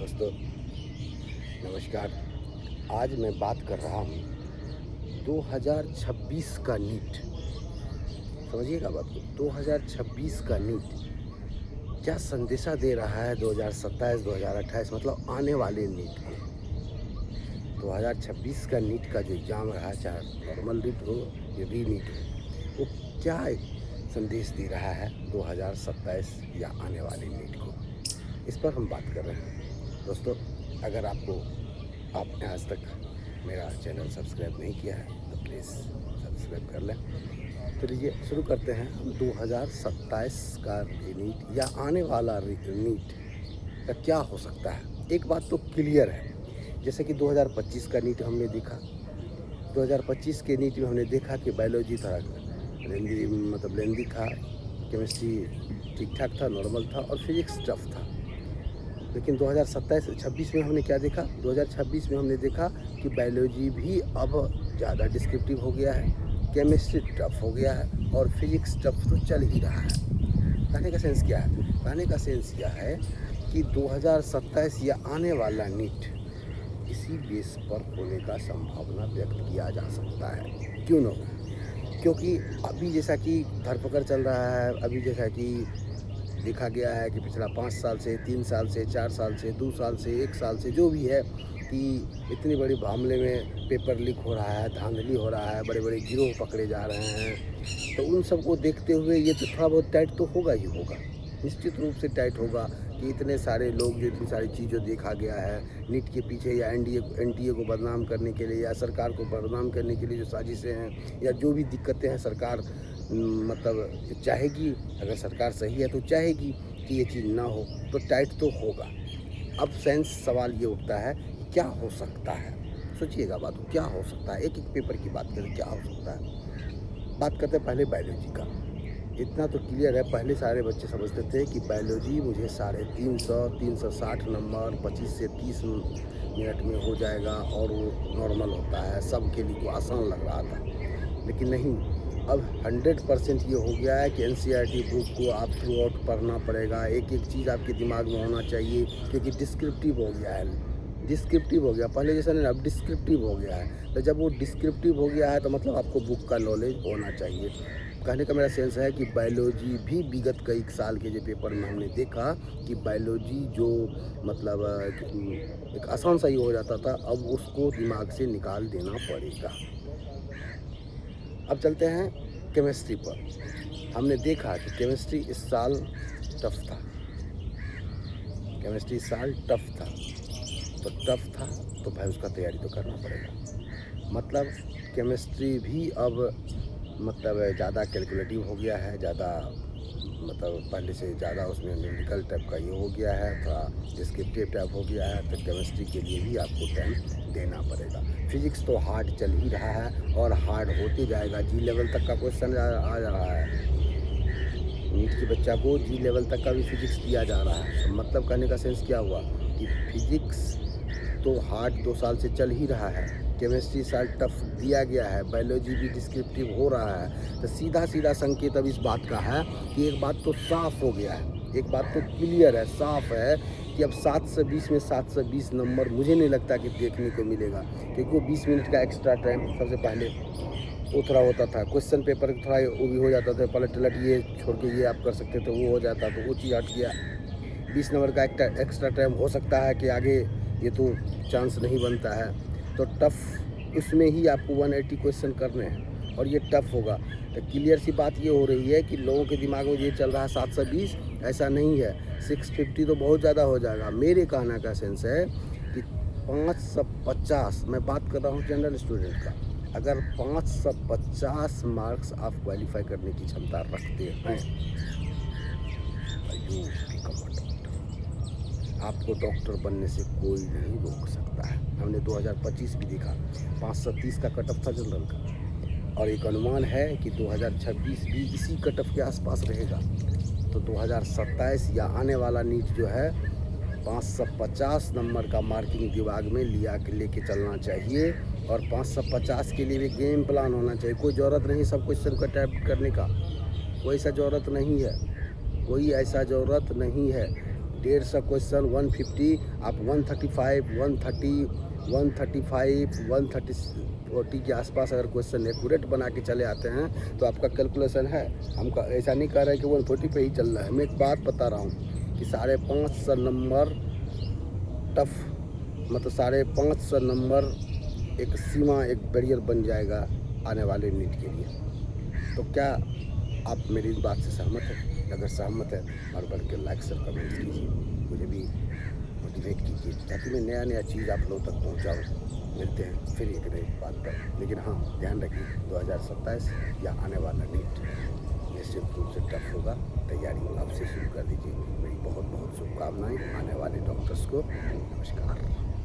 दोस्तों नमस्कार। आज मैं बात कर रहा हूँ 2026 का नीट। समझिएगा बात को, 2026 का नीट क्या संदेशा दे रहा है 2027 2028 मतलब आने वाले नीट को। 2026 का नीट का जो एग्ज़ाम रहा, चाहे नॉर्मल नीट हो या री नीट हो, वो क्या संदेश दे रहा है 2027 या आने वाले नीट को, इस पर हम बात कर रहे हैं। दोस्तों, अगर आपने आज तक मेरा चैनल सब्सक्राइब नहीं किया है तो प्लीज़ सब्सक्राइब कर लें। तो लीजिए शुरू करते हैं हम 2027 का नीट या आने वाला नीट का क्या हो सकता है। एक बात तो क्लियर है, जैसे कि 2025 का नीट हमने देखा। 2025 के नीट में हमने देखा कि बायोलॉजी थोड़ा लेंदी था, केमिस्ट्री ठीक ठाक था, नॉर्मल था, और फिजिक्स टफ था। लेकिन 2027-26 में हमने क्या देखा? 2026 में हमने देखा कि बायोलॉजी भी अब ज़्यादा डिस्क्रिप्टिव हो गया है, केमिस्ट्री टफ हो गया है, और फिजिक्स टफ तो चल ही रहा है। कहने का सेंस क्या है? कहने का सेंस यह है कि 2027 या आने वाला नीट इसी बेस पर होने का संभावना व्यक्त किया जा सकता है। क्यों न हो? क्योंकि अभी जैसा कि धरपकड़ चल रहा है, अभी जैसा कि देखा गया है कि पिछला 5 साल से, 3 साल से, 4 साल से, 2 साल से, 1 साल से, जो भी है कि इतनी बड़ी मामले में पेपर लीक हो रहा है, धांधली हो रहा है, बड़े बड़े गिरोह पकड़े जा रहे हैं। तो उन सबको देखते हुए ये तो थोड़ा बहुत टाइट तो होगा ही होगा, निश्चित रूप से टाइट होगा कि इतने सारे लोग, जो इतनी सारी चीज़ जो देखा गया है नीट के पीछे, या एनडीए को बदनाम करने के लिए, या सरकार को बदनाम करने के लिए जो साजिशें हैं, या जो भी दिक्कतें हैं, सरकार मतलब चाहेगी, अगर सरकार सही है तो चाहेगी कि ये चीज़ ना हो, तो टाइट तो होगा। अब सेंस सवाल ये उठता है कि क्या हो सकता है। सोचिएगा बात को, क्या हो सकता है। एक एक पेपर की बात करें, क्या हो सकता है। बात करते हैं पहले बायोलॉजी का। इतना तो क्लियर है, पहले सारे बच्चे समझते थे कि बायोलॉजी मुझे 350 360 नंबर 25 से 30 मिनट में हो जाएगा, और वो नॉर्मल होता है, सबके लिए को आसान लग रहा था। लेकिन नहीं, अब 100% ये हो गया है कि एनसीईआरटी बुक को आप थ्रू आउट पढ़ना पड़ेगा। एक एक चीज़ आपके दिमाग में होना चाहिए, क्योंकि डिस्क्रिप्टिव हो गया है। डिस्क्रिप्टिव हो गया, पहले जैसा नहीं, अब डिस्क्रिप्टिव हो गया है। तो जब वो डिस्क्रिप्टिव हो गया है तो मतलब आपको बुक का नॉलेज होना चाहिए। कहने का मेरा सेंस है कि बायोलॉजी भी विगत कई साल के जो पेपर में हमने देखा कि बायोलॉजी जो मतलब एक आसान सा ही हो जाता था, अब उसको दिमाग से निकाल देना पड़ेगा। अब चलते हैं केमिस्ट्री पर। हमने देखा कि केमिस्ट्री इस साल टफ था, केमिस्ट्री इस साल टफ था। तो टफ था तो भाई उसका तैयारी तो करना पड़ेगा। मतलब केमिस्ट्री भी अब मतलब ज़्यादा कैलकुलेटिव हो गया है, ज़्यादा मतलब पहले से ज़्यादा उसमें न्यूमेरिकल टाइप का ये हो गया है, थोड़ा डिस्क्रिप्टिव टाइप हो गया है। तो केमिस्ट्री के लिए भी आपको टाइम देना पड़ेगा। फिजिक्स तो हार्ड चल ही रहा है और हार्ड होते जाएगा। जी लेवल तक का क्वेश्चन आ रहा है, नीट के बच्चा को जी लेवल तक का भी फिजिक्स दिया जा रहा है। तो मतलब कहने का सेंस क्या हुआ कि फिजिक्स तो हार्ड 2 साल से चल ही रहा है, केमिस्ट्री साल टफ दिया गया है, बायोलॉजी भी डिस्क्रिप्टिव हो रहा है। तो सीधा सीधा संकेत अब इस बात का है कि एक बात तो साफ हो गया है, एक बात तो क्लियर है, साफ है कि अब 720 में 720 नंबर मुझे नहीं लगता कि देखने को मिलेगा। क्योंकि वो 20 मिनट का एक्स्ट्रा टाइम सबसे पहले वो थोड़ा होता था, क्वेश्चन पेपर थोड़ा वो भी हो जाता था, पलट टलट ये छोड़ के ये आप कर सकते थे, वो हो जाता, तो वो चीज़ हट गया। 20 नंबर का एक्स्ट्रा टाइम हो सकता है कि आगे ये तो चांस नहीं बनता है। तो टफ उसमें ही आपको 180 क्वेश्चन करने हैं और ये टफ होगा। तो क्लियर सी बात ये हो रही है कि लोगों के दिमाग में ये चल रहा है 720, ऐसा नहीं है, 650 तो बहुत ज़्यादा हो जाएगा। मेरे कहने का सेंस है कि 550, मैं बात कर रहा हूँ जनरल स्टूडेंट का, अगर 550 मार्क्स आप क्वालिफाई करने की क्षमता रखते हैं, आपको डॉक्टर बनने से कोई नहीं रोक सकता है। हमने 2025 भी देखा, 530 का कट ऑफ था जनरल का, और एक अनुमान है कि 2026 भी इसी कट ऑफ के आसपास रहेगा। तो 2027 या आने वाला नीट जो है 550 नंबर का मार्किंग दिमाग में लेके चलना चाहिए, और 550 के लिए भी गेम प्लान होना चाहिए। कोई ज़रूरत नहीं सब क्वेश्चन को अटैम्प्ट करने का, कोई ऐसा ज़रूरत नहीं है, कोई ऐसा ज़रूरत नहीं है। 150 क्वेश्चन, 150, आप 135, 130, 135, 140 के आसपास अगर क्वेश्चन एक्यूरेट बना के चले आते हैं तो आपका कैलकुलेशन है। हम ऐसा नहीं कह रहे कि 140 पे ही चल रहा है। मैं एक बात बता रहा हूँ कि 550 नंबर टफ, मतलब 550 नंबर एक सीमा, एक बैरियर बन जाएगा आने वाले नीट के लिए। तो क्या आप मेरी इस बात से सहमत हैं? अगर सहमत है बढ़ के लाइक शेयर कमेंट कीजिए, मुझे भी मोटिवेट कीजिए ताकि मैं नया चीज़ आप लोगों तक पहुंचाऊं। मिलते हैं फिर एक नई बात पर, लेकिन हाँ ध्यान रखिए 2027 या आने वाला नीट निश्चित रूप से टफ होगा। तैयारी अब से शुरू कर दीजिए। मेरी बहुत बहुत शुभकामनाएं आने वाले डॉक्टर्स को। नमस्कार।